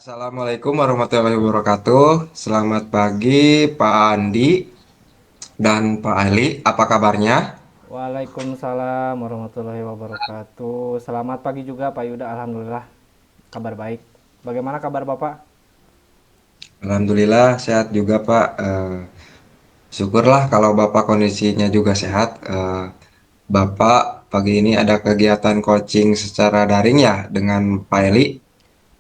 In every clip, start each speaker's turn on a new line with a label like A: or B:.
A: Assalamualaikum warahmatullahi wabarakatuh. Selamat pagi Pak Andi dan Pak Ali. Apa kabarnya?
B: Waalaikumsalam warahmatullahi wabarakatuh. Selamat pagi juga Pak Yuda. Alhamdulillah kabar baik. Bagaimana kabar Bapak?
A: Alhamdulillah sehat juga Pak. Syukurlah kalau Bapak kondisinya juga sehat. Bapak pagi ini ada kegiatan coaching secara daring ya dengan Pak Eli.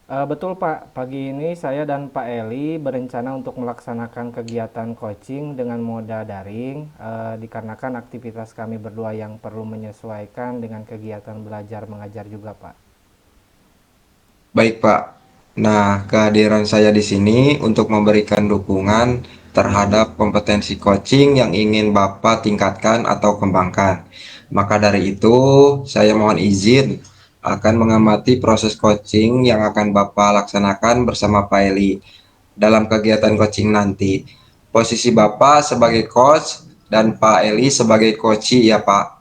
B: Betul Pak, pagi ini saya dan Pak Eli berencana untuk melaksanakan kegiatan coaching dengan moda daring dikarenakan aktivitas kami berdua yang perlu menyesuaikan dengan kegiatan belajar mengajar juga Pak.
A: Baik Pak. Nah, kehadiran saya di sini untuk memberikan dukungan terhadap kompetensi coaching yang ingin Bapak tingkatkan atau kembangkan. Maka dari itu, saya mohon izin akan mengamati proses coaching yang akan Bapak laksanakan bersama Pak Eli dalam kegiatan coaching nanti. Posisi Bapak sebagai coach dan Pak Eli sebagai coachee ya Pak.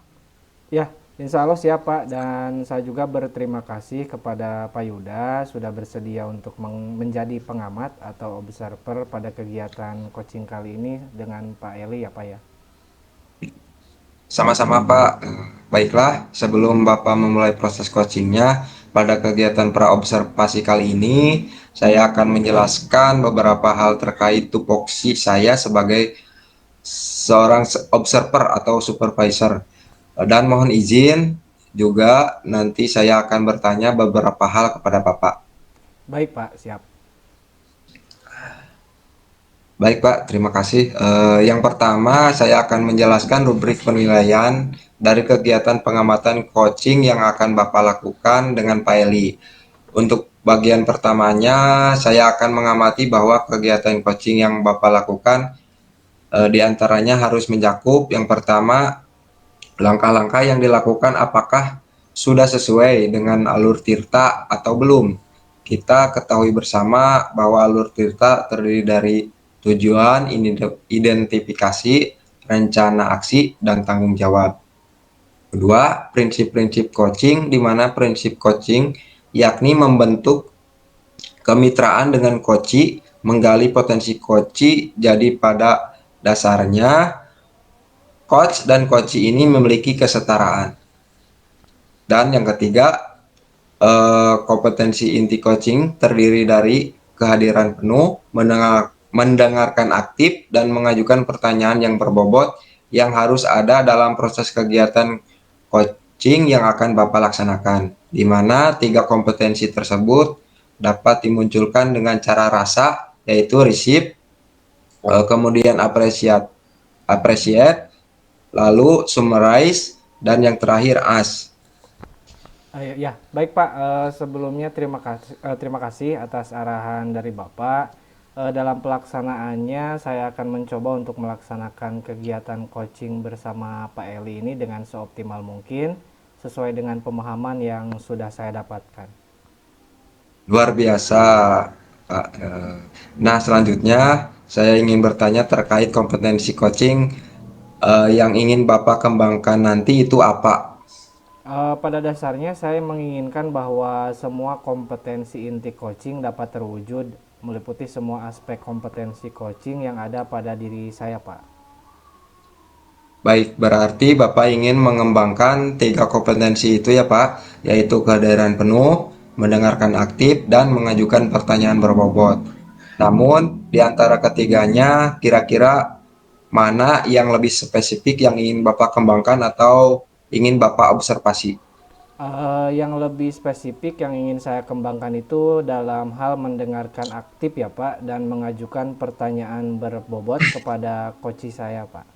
B: Ya, insya Allah siap Pak. Dan saya juga berterima kasih kepada Pak Yuda sudah bersedia untuk menjadi pengamat atau observer pada kegiatan coaching kali ini dengan Pak Eli ya Pak ya.
A: Sama-sama Pak. Baiklah, sebelum Bapak memulai proses coachingnya, pada kegiatan praobservasi kali ini, saya akan menjelaskan beberapa hal terkait tupoksi saya sebagai seorang observer atau supervisor. Dan mohon izin juga nanti saya akan bertanya beberapa hal kepada Bapak.
B: Baik Pak, siap.
A: Baik Pak, terima kasih. Yang pertama, saya akan menjelaskan rubrik penilaian dari kegiatan pengamatan coaching yang akan Bapak lakukan dengan Pak Eli. Untuk bagian pertamanya, saya akan mengamati bahwa kegiatan coaching yang Bapak lakukan diantaranya harus mencakup yang pertama, langkah-langkah yang dilakukan apakah sudah sesuai dengan alur tirta atau belum. Kita ketahui bersama bahwa alur tirta terdiri dari tujuan, identifikasi, rencana aksi, dan tanggung jawab. Kedua, prinsip-prinsip coaching, di mana prinsip coaching yakni membentuk kemitraan dengan coachee, menggali potensi coachee, jadi pada dasarnya coach dan coachee ini memiliki kesetaraan. Dan yang ketiga, kompetensi inti coaching terdiri dari kehadiran penuh, mendengarkan aktif, dan mengajukan pertanyaan yang berbobot yang harus ada dalam proses kegiatan coaching yang akan Bapak laksanakan. Di mana tiga kompetensi tersebut dapat dimunculkan dengan cara rasa, yaitu receive, kemudian appreciate, lalu summarize, dan yang terakhir ask.
B: Ya, baik Pak. Sebelumnya terima kasih atas arahan dari Bapak. Dalam pelaksanaannya, saya akan mencoba untuk melaksanakan kegiatan coaching bersama Pak Eli ini dengan seoptimal mungkin, sesuai dengan pemahaman yang sudah saya dapatkan.
A: Luar biasa, Pak. Nah, selanjutnya saya ingin bertanya terkait kompetensi coaching yang ingin Bapak kembangkan nanti itu apa?
B: Pada dasarnya saya menginginkan bahwa semua kompetensi inti coaching dapat terwujud meliputi semua aspek kompetensi coaching yang ada pada diri saya, Pak.
A: Baik, berarti Bapak ingin mengembangkan tiga kompetensi itu ya Pak, yaitu kehadiran penuh, mendengarkan aktif, dan mengajukan pertanyaan berbobot. Namun, di antara ketiganya, kira-kira mana yang lebih spesifik yang ingin Bapak kembangkan atau ingin Bapak observasi?
B: Yang lebih spesifik yang ingin saya kembangkan itu dalam hal mendengarkan aktif ya Pak dan mengajukan pertanyaan berbobot kepada coach saya Pak.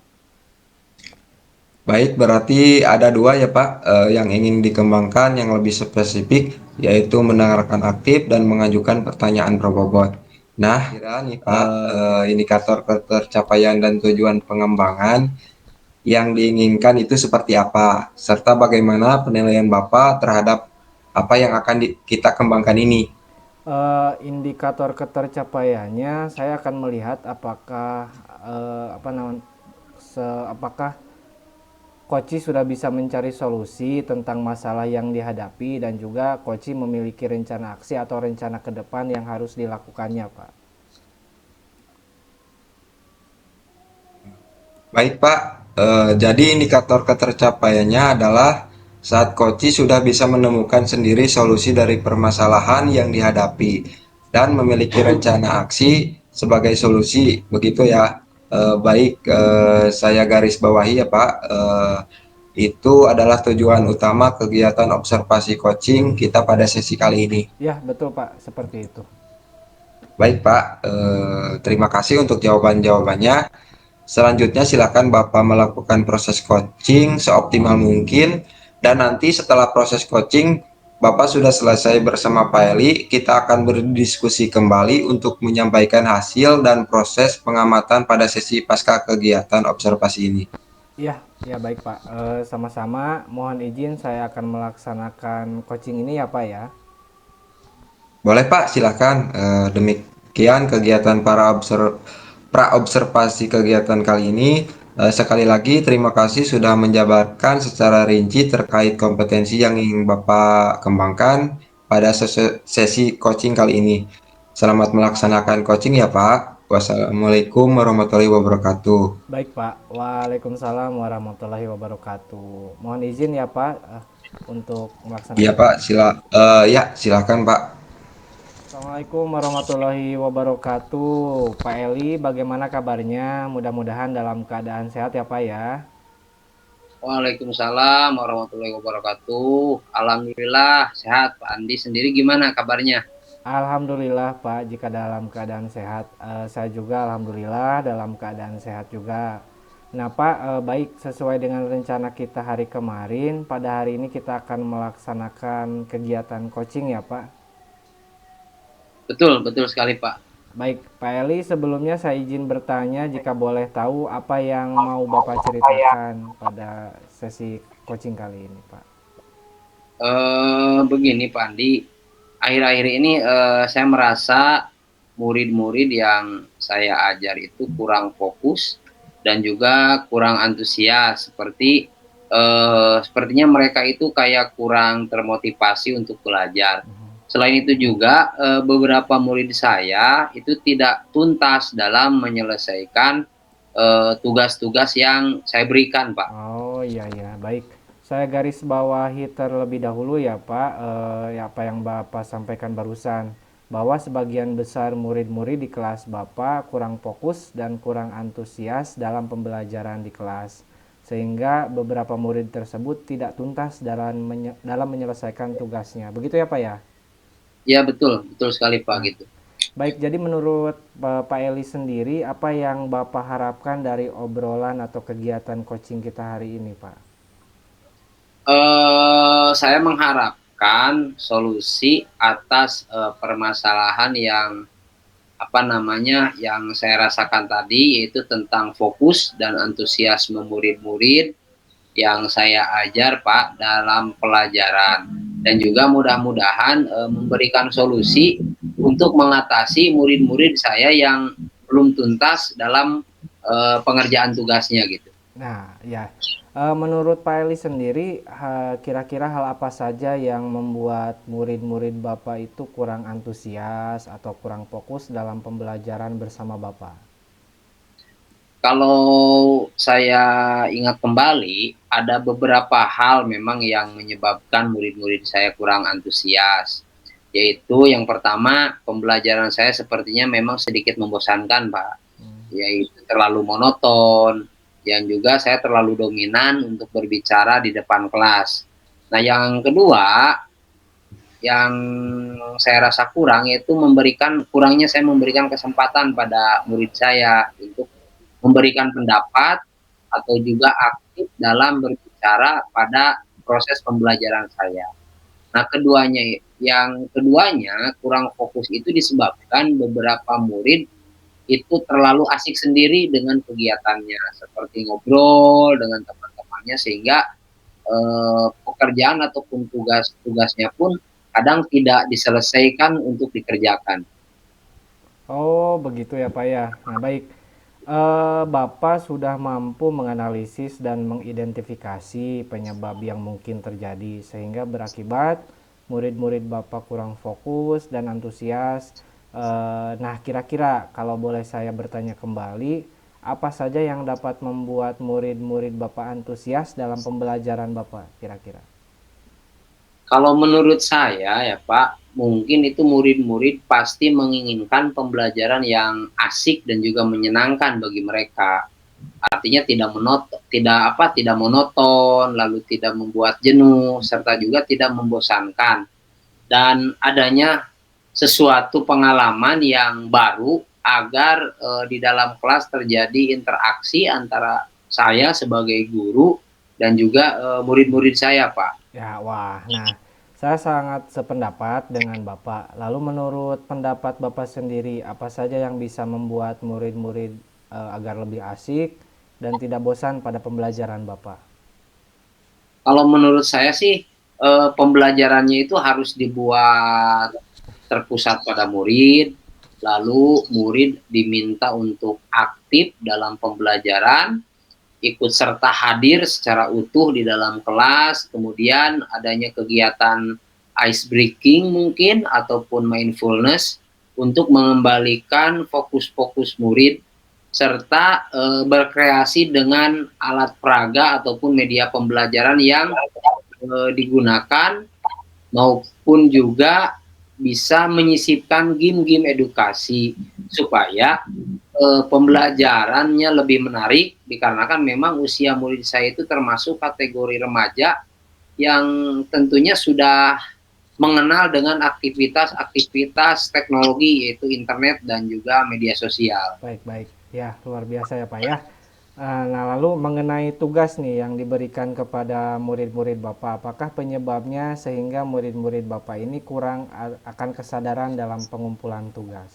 A: Baik, berarti ada dua ya Pak yang ingin dikembangkan yang lebih spesifik, yaitu mendengarkan aktif dan mengajukan pertanyaan berbobot. Nah, kira nih Pak, indikator ketercapaian dan tujuan pengembangan yang diinginkan itu seperti apa, serta bagaimana penilaian Bapak terhadap apa yang akan kita kembangkan ini.
B: Indikator ketercapaiannya saya akan melihat apakah apakah Koci sudah bisa mencari solusi tentang masalah yang dihadapi dan juga Koci memiliki rencana aksi atau rencana ke depan yang harus dilakukannya, Pak.
A: Baik Pak, jadi indikator ketercapaiannya adalah saat coach sudah bisa menemukan sendiri solusi dari permasalahan yang dihadapi dan memiliki rencana aksi sebagai solusi, begitu ya. Baik, saya garis bawahi ya Pak. Itu adalah tujuan utama kegiatan observasi coaching kita pada sesi kali ini.
B: Ya, betul Pak, seperti itu.
A: Baik Pak, terima kasih untuk jawaban-jawabannya. Selanjutnya silakan Bapak melakukan proses coaching seoptimal mungkin dan nanti setelah proses coaching Bapak sudah selesai bersama Pak Eli, kita akan berdiskusi kembali untuk menyampaikan hasil dan proses pengamatan pada sesi pasca kegiatan observasi ini.
B: Iya, ya baik Pak. Sama-sama, mohon izin saya akan melaksanakan coaching ini ya Pak ya.
A: Boleh Pak, silakan. Demikian kegiatan pra-observasi kegiatan kali ini. Sekali lagi terima kasih sudah menjabarkan secara rinci terkait kompetensi yang ingin Bapak kembangkan pada sesi coaching kali ini. Selamat melaksanakan coaching ya Pak. Wassalamualaikum warahmatullahi wabarakatuh.
B: Baik Pak, Waalaikumsalam warahmatullahi wabarakatuh. Mohon izin ya Pak untuk
A: Iya
B: melaksanakan
A: Pak,
B: coaching.
A: ya silakan Pak.
B: Assalamualaikum warahmatullahi wabarakatuh. Pak Eli, bagaimana kabarnya? Mudah-mudahan dalam keadaan sehat ya Pak ya.
C: Waalaikumsalam warahmatullahi wabarakatuh. Alhamdulillah sehat. Pak Andi sendiri gimana kabarnya?
B: Alhamdulillah Pak, jika dalam keadaan sehat, saya juga alhamdulillah dalam keadaan sehat juga. Nah Pak, baik sesuai dengan rencana kita hari kemarin, pada hari ini kita akan melaksanakan kegiatan coaching ya Pak.
C: Betul, betul sekali Pak.
B: Baik Pak Eli, sebelumnya saya izin bertanya jika boleh tahu apa yang mau Bapak ceritakan pada sesi coaching kali ini Pak.
C: Begini Pak Andi, akhir-akhir ini saya merasa murid-murid yang saya ajar itu kurang fokus dan juga kurang antusias. Sepertinya mereka itu kayak kurang termotivasi untuk belajar. Selain itu juga beberapa murid saya itu tidak tuntas dalam menyelesaikan tugas-tugas yang saya berikan, Pak.
B: Oh iya ya, baik. Saya garis bawahi terlebih dahulu ya Pak, ya apa yang Bapak sampaikan barusan, bahwa sebagian besar murid-murid di kelas Bapak kurang fokus dan kurang antusias dalam pembelajaran di kelas, sehingga beberapa murid tersebut tidak tuntas dalam menyelesaikan tugasnya. Begitu ya Pak ya?
C: Ya betul, betul sekali Pak
B: Nah,
C: gitu.
B: baik, jadi menurut Pak Eli sendiri, apa yang Bapak harapkan dari obrolan atau kegiatan coaching kita hari ini, Pak?
C: Saya mengharapkan solusi atas permasalahan yang apa namanya yang saya rasakan tadi, yaitu tentang fokus dan antusiasme murid-murid yang saya ajar Pak dalam pelajaran, dan juga mudah-mudahan memberikan solusi untuk mengatasi murid-murid saya yang belum tuntas dalam pengerjaan tugasnya gitu.
B: Nah, ya. Menurut Pak Eli sendiri, kira-kira hal apa saja yang membuat murid-murid Bapak itu kurang antusias atau kurang fokus dalam pembelajaran bersama Bapak?
C: Kalau saya ingat kembali, ada beberapa hal memang yang menyebabkan murid-murid saya kurang antusias. Yaitu yang pertama, pembelajaran saya sepertinya memang sedikit membosankan, Pak. Yaitu terlalu monoton, yang juga saya terlalu dominan untuk berbicara di depan kelas. Nah, yang kedua, yang saya rasa kurang yaitu kurangnya saya memberikan kesempatan pada murid saya untuk memberikan pendapat atau juga aktif dalam berbicara pada proses pembelajaran saya. Nah, yang keduanya kurang fokus itu disebabkan beberapa murid itu terlalu asik sendiri dengan kegiatannya, seperti ngobrol dengan teman-temannya, sehingga pekerjaan ataupun tugas-tugasnya pun kadang tidak diselesaikan untuk dikerjakan.
B: Oh, begitu ya Pak ya. Nah, baik. Bapak sudah mampu menganalisis dan mengidentifikasi penyebab yang mungkin terjadi sehingga berakibat murid-murid Bapak kurang fokus dan antusias. Nah, kira-kira kalau boleh saya bertanya kembali, apa saja yang dapat membuat murid-murid Bapak antusias dalam pembelajaran Bapak kira-kira?
C: Kalau menurut saya ya Pak, mungkin itu murid-murid pasti menginginkan pembelajaran yang asik dan juga menyenangkan bagi mereka. Artinya tidak monoton, lalu tidak membuat jenuh, serta juga tidak membosankan. Dan adanya sesuatu pengalaman yang baru agar di dalam kelas terjadi interaksi antara saya sebagai guru dan juga murid-murid saya, Pak.
B: Ya, wah. Nah, saya sangat sependapat dengan Bapak. Lalu menurut pendapat Bapak sendiri, apa saja yang bisa membuat murid-murid agar lebih asik dan tidak bosan pada pembelajaran Bapak?
C: Kalau menurut saya sih pembelajarannya itu harus dibuat terpusat pada murid, lalu murid diminta untuk aktif dalam pembelajaran, ikut serta hadir secara utuh di dalam kelas, kemudian adanya kegiatan ice breaking mungkin ataupun mindfulness untuk mengembalikan fokus-fokus murid serta berkreasi dengan alat peraga ataupun media pembelajaran yang digunakan maupun juga bisa menyisipkan game-game edukasi supaya pembelajarannya lebih menarik dikarenakan memang usia murid saya itu termasuk kategori remaja yang tentunya sudah mengenal dengan aktivitas-aktivitas teknologi yaitu internet dan juga media sosial.
B: Baik, baik. Ya, luar biasa ya Pak ya. Nah, lalu mengenai tugas nih yang diberikan kepada murid-murid Bapak, apakah penyebabnya sehingga murid-murid Bapak ini kurang akan kesadaran dalam pengumpulan tugas?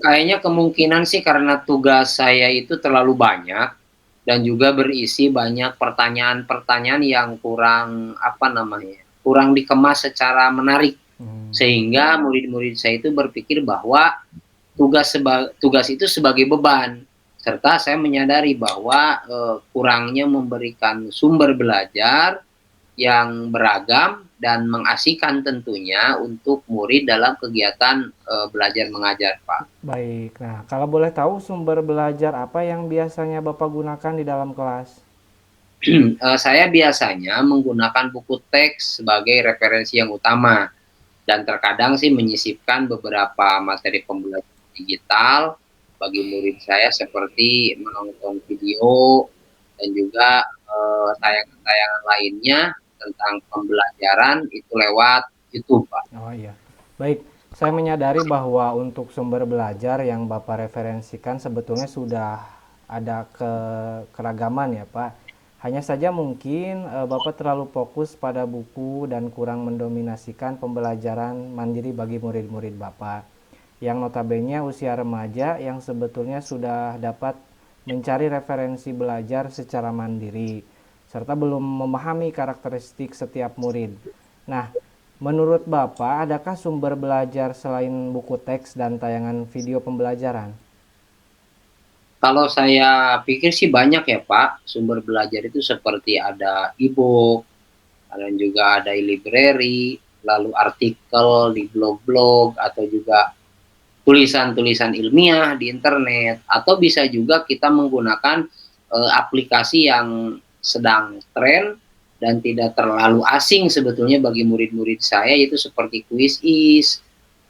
C: Kayaknya kemungkinan sih karena tugas saya itu terlalu banyak dan juga berisi banyak pertanyaan-pertanyaan yang kurang apa namanya, kurang dikemas secara menarik
B: Hmm,
C: sehingga murid-murid saya itu berpikir bahwa tugas itu sebagai beban serta saya menyadari bahwa kurangnya memberikan sumber belajar yang beragam dan mengasihkan tentunya untuk murid dalam kegiatan belajar mengajar, Pak.
B: baik. Nah, kalau boleh tahu sumber belajar apa yang biasanya Bapak gunakan di dalam kelas?
C: Saya biasanya menggunakan buku teks sebagai referensi yang utama dan terkadang sih menyisipkan beberapa materi pembelajaran digital bagi murid saya seperti menonton video dan juga tayangan-tayangan lainnya tentang pembelajaran itu lewat YouTube, Pak.
B: Oh iya. Baik, saya menyadari bahwa untuk sumber belajar yang Bapak referensikan sebetulnya sudah ada keragaman ya, Pak. Hanya saja mungkin Bapak terlalu fokus pada buku dan kurang mendominasikan pembelajaran mandiri bagi murid-murid Bapak. Yang notabene usia remaja yang sebetulnya sudah dapat mencari referensi belajar secara mandiri serta belum memahami karakteristik setiap murid. Nah, menurut Bapak, adakah sumber belajar selain buku teks dan tayangan video pembelajaran?
C: Kalau saya pikir sih banyak ya Pak, sumber belajar itu seperti ada e-book, dan juga ada e-library, lalu artikel di blog-blog atau juga tulisan-tulisan ilmiah di internet, atau bisa juga kita menggunakan aplikasi yang sedang tren dan tidak terlalu asing sebetulnya bagi murid-murid saya, yaitu seperti Quizizz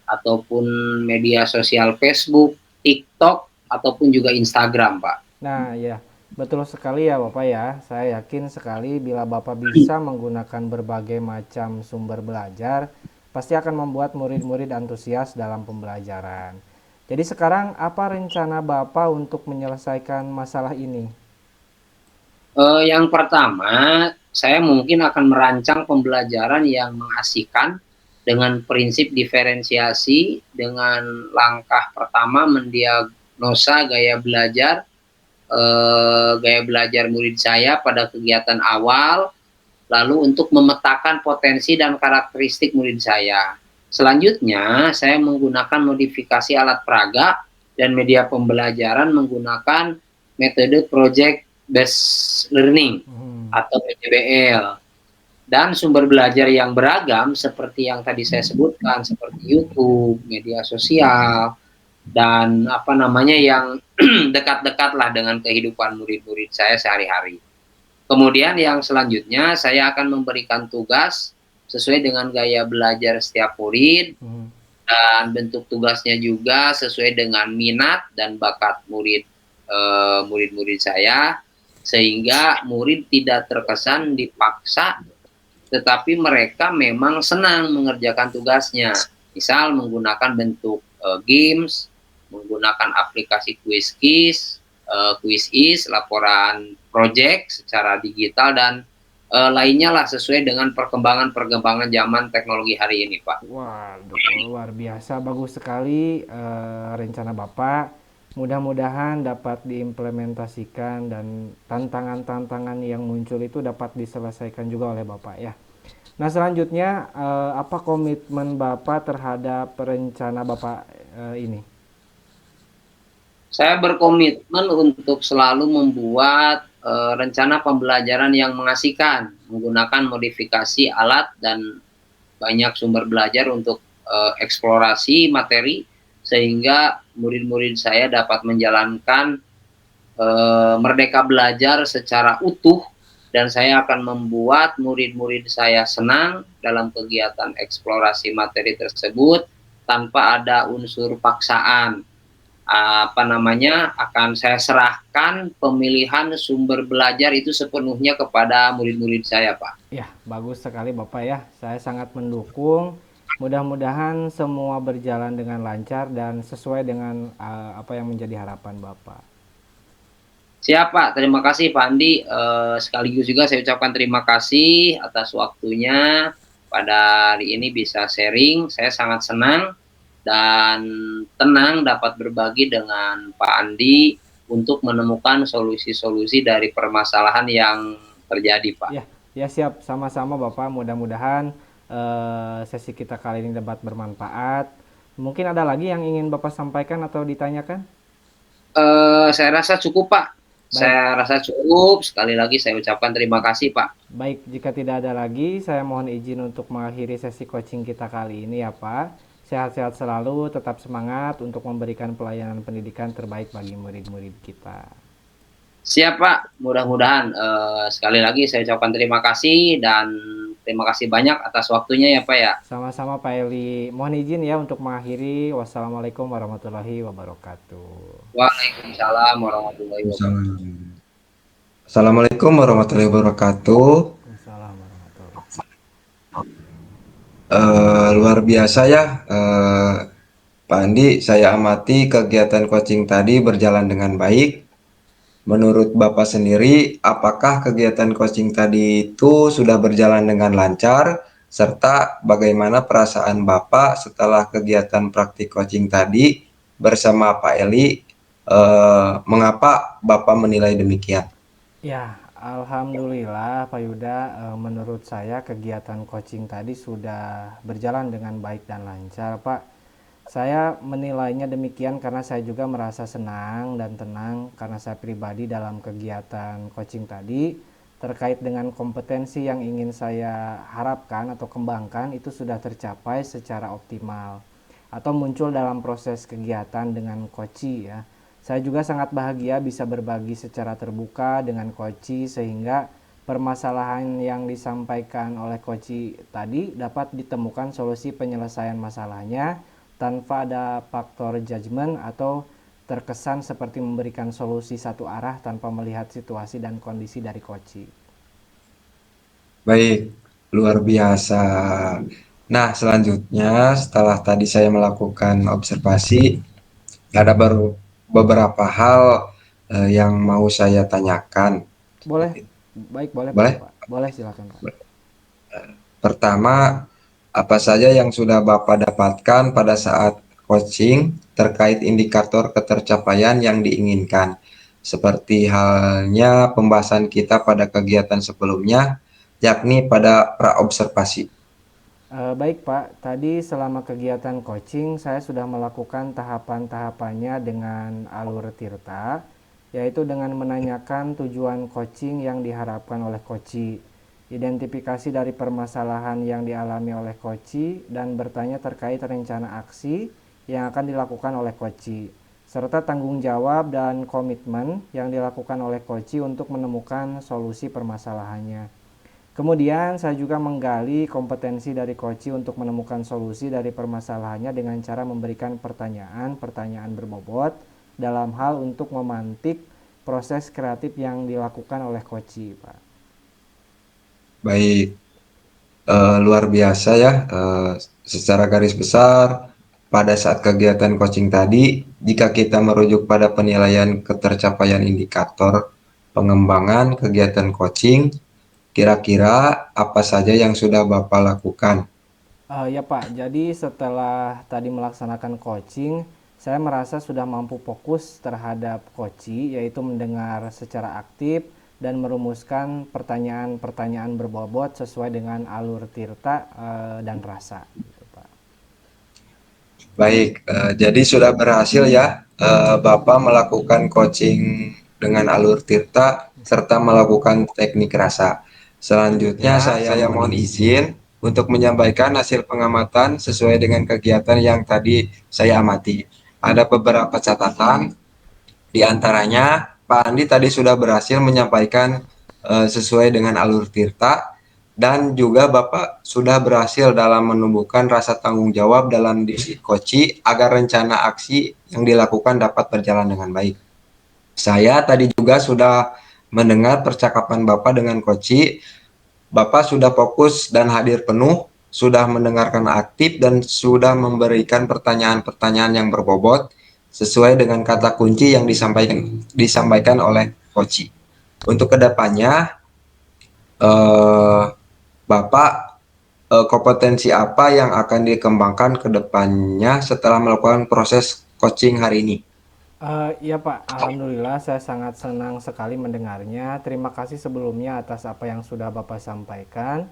C: ataupun media sosial Facebook, TikTok ataupun juga Instagram, Pak.
B: Nah, ya, betul sekali ya Bapak ya. Saya yakin sekali bila Bapak bisa menggunakan berbagai macam sumber belajar, pasti akan membuat murid-murid antusias dalam pembelajaran. Jadi sekarang apa rencana Bapak untuk menyelesaikan masalah ini?
C: Yang pertama, saya mungkin akan merancang pembelajaran yang mengasihkan dengan prinsip diferensiasi, dengan langkah pertama mendiagnosa gaya belajar murid saya pada kegiatan awal, lalu untuk memetakan potensi dan karakteristik murid saya. Selanjutnya, saya menggunakan modifikasi alat peraga dan media pembelajaran menggunakan metode project based learning atau PJBL, dan sumber belajar yang beragam seperti yang tadi saya sebutkan seperti YouTube, media sosial, dan apa namanya yang dekat-dekat lah dengan kehidupan murid-murid saya sehari-hari. Kemudian yang selanjutnya saya akan memberikan tugas sesuai dengan gaya belajar setiap murid, dan bentuk tugasnya juga sesuai dengan minat dan bakat murid-murid saya, sehingga murid tidak terkesan dipaksa, tetapi mereka memang senang mengerjakan tugasnya. Misal menggunakan bentuk games, menggunakan aplikasi quiz laporan project secara digital, dan lainnya lah sesuai dengan perkembangan zaman teknologi hari ini, Pak.
B: Waduh, luar biasa, bagus sekali rencana Bapak. Mudah-mudahan dapat diimplementasikan dan tantangan-tantangan yang muncul itu dapat diselesaikan juga oleh Bapak ya. Nah, selanjutnya apa komitmen Bapak terhadap rencana Bapak ini?
C: Saya berkomitmen untuk selalu membuat rencana pembelajaran yang mengasihkan, menggunakan modifikasi alat dan banyak sumber belajar untuk eksplorasi materi, sehingga murid-murid saya dapat menjalankan merdeka belajar secara utuh, dan saya akan membuat murid-murid saya senang dalam kegiatan eksplorasi materi tersebut tanpa ada unsur paksaan. Akan saya serahkan pemilihan sumber belajar itu sepenuhnya kepada murid-murid saya, Pak.
B: Ya, bagus sekali Bapak ya. Saya sangat mendukung. Mudah-mudahan semua berjalan dengan lancar dan sesuai dengan apa yang menjadi harapan Bapak.
C: Siap, Pak. Terima kasih Pak Andi. Sekaligus juga saya ucapkan terima kasih atas waktunya pada hari ini bisa sharing. Saya sangat senang dan tenang dapat berbagi dengan Pak Andi untuk menemukan solusi-solusi dari permasalahan yang terjadi, Pak.
B: Ya siap, sama-sama Bapak. Mudah-mudahan sesi kita kali ini dapat bermanfaat. Mungkin ada lagi yang ingin Bapak sampaikan atau ditanyakan?
C: Saya rasa cukup, Pak. Baik. Saya rasa cukup. Sekali lagi saya ucapkan terima kasih, Pak.
B: Baik, jika tidak ada lagi, saya mohon izin untuk mengakhiri sesi coaching kita kali ini ya Pak. Sehat-sehat selalu, tetap semangat untuk memberikan pelayanan pendidikan terbaik bagi murid-murid kita.
C: Siap, Pak. Mudah-mudahan sekali lagi saya ucapkan terima kasih, dan terima kasih banyak atas waktunya ya, Pak ya.
B: Sama-sama Pak Eli. Mohon izin ya untuk mengakhiri. Wassalamualaikum warahmatullahi wabarakatuh.
C: Waalaikumsalam warahmatullahi wabarakatuh.
A: Assalamualaikum warahmatullahi wabarakatuh. Luar biasa ya, Pak Andi. Saya amati kegiatan coaching tadi berjalan dengan baik. Menurut Bapak sendiri, apakah kegiatan coaching tadi itu sudah berjalan dengan lancar? Serta bagaimana perasaan Bapak setelah kegiatan praktik coaching tadi bersama Pak Eli? Mengapa Bapak menilai demikian?
B: Ya, alhamdulillah Pak Yuda, menurut saya kegiatan coaching tadi sudah berjalan dengan baik dan lancar, Pak. Saya menilainya demikian karena saya juga merasa senang dan tenang karena saya pribadi dalam kegiatan coaching tadi terkait dengan kompetensi yang ingin saya harapkan atau kembangkan itu sudah tercapai secara optimal atau muncul dalam proses kegiatan dengan coaching ya. Saya juga sangat bahagia bisa berbagi secara terbuka dengan Koci sehingga permasalahan yang disampaikan oleh Koci tadi dapat ditemukan solusi penyelesaian masalahnya tanpa ada faktor judgement atau terkesan seperti memberikan solusi satu arah tanpa melihat situasi dan kondisi dari Koci.
A: Baik, luar biasa. Nah, selanjutnya setelah tadi saya melakukan observasi, ada beberapa hal yang mau saya tanyakan.
B: Boleh, baik boleh,
A: boleh?
B: Pak. Boleh silakan Pak.
A: Pertama, apa saja yang sudah Bapak dapatkan pada saat coaching terkait indikator ketercapaian yang diinginkan? Seperti halnya pembahasan kita pada kegiatan sebelumnya, yakni pada praobservasi.
B: Baik Pak, tadi selama kegiatan coaching saya sudah melakukan tahapan-tahapannya dengan alur Tirta, yaitu dengan menanyakan tujuan coaching yang diharapkan oleh coachi, identifikasi dari permasalahan yang dialami oleh coachi, dan bertanya terkait rencana aksi yang akan dilakukan oleh coachi, serta tanggung jawab dan komitmen yang dilakukan oleh coachi untuk menemukan solusi permasalahannya. Kemudian saya juga menggali kompetensi dari coachi untuk menemukan solusi dari permasalahannya dengan cara memberikan pertanyaan-pertanyaan berbobot dalam hal untuk memantik proses kreatif yang dilakukan oleh coachi, Pak.
A: Baik, luar biasa ya. Secara garis besar, pada saat kegiatan coaching tadi, jika kita merujuk pada penilaian ketercapaian indikator pengembangan kegiatan coaching, kira-kira apa saja yang sudah Bapak lakukan?
B: Ya Pak, jadi setelah tadi melaksanakan coaching, saya merasa sudah mampu fokus terhadap coachi, yaitu mendengar secara aktif dan merumuskan pertanyaan-pertanyaan berbobot sesuai dengan alur Tirta dan rasa, gitu, Pak.
A: Baik, jadi sudah berhasil ya Bapak melakukan coaching dengan alur Tirta serta melakukan teknik rasa. Selanjutnya saya mohon izin untuk menyampaikan hasil pengamatan sesuai dengan kegiatan yang tadi saya amati. Ada beberapa catatan, di antaranya Pak Andi tadi sudah berhasil menyampaikan sesuai dengan alur Tirta dan juga Bapak sudah berhasil dalam menumbuhkan rasa tanggung jawab dalam diri Koci agar rencana aksi yang dilakukan dapat berjalan dengan baik. Saya tadi juga sudah mendengar percakapan Bapak dengan Koci. Bapak sudah fokus dan hadir penuh, sudah mendengarkan aktif dan sudah memberikan pertanyaan-pertanyaan yang berbobot sesuai dengan kata kunci yang disampaikan oleh Koci. Untuk kedepannya, eh, Bapak, kompetensi apa yang akan dikembangkan ke depannya setelah melakukan proses coaching hari ini?
B: Ya Pak, Alhamdulillah saya sangat senang sekali mendengarnya. Terima kasih sebelumnya atas apa yang sudah Bapak sampaikan.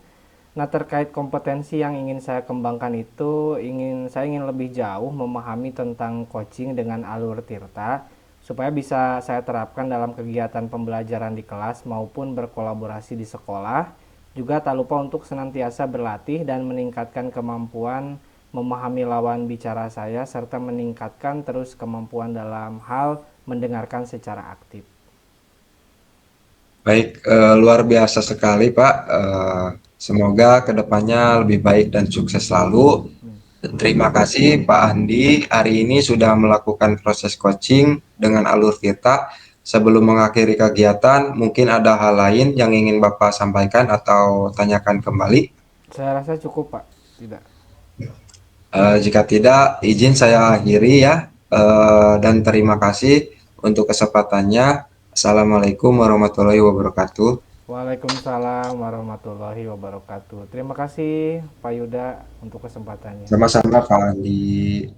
B: Nah, terkait kompetensi yang ingin saya kembangkan itu, saya ingin lebih jauh memahami tentang coaching dengan alur Tirta supaya bisa saya terapkan dalam kegiatan pembelajaran di kelas maupun berkolaborasi di sekolah. Juga tak lupa untuk senantiasa berlatih dan meningkatkan kemampuan memahami lawan bicara saya serta meningkatkan terus kemampuan dalam hal mendengarkan secara aktif.
A: Baik, luar biasa sekali Pak. Semoga kedepannya lebih baik dan sukses selalu. Terima kasih Pak Andi, hari ini sudah melakukan proses coaching dengan alur Tirta. Sebelum mengakhiri kegiatan, mungkin ada hal lain yang ingin Bapak sampaikan atau tanyakan kembali.
B: Saya rasa cukup, Pak. Tidak.
A: Jika tidak, izin saya akhiri ya. Dan terima kasih untuk kesempatannya. Assalamualaikum warahmatullahi wabarakatuh.
B: Waalaikumsalam warahmatullahi wabarakatuh. Terima kasih Pak Yuda untuk kesempatannya.
A: Sama-sama Pak Andi.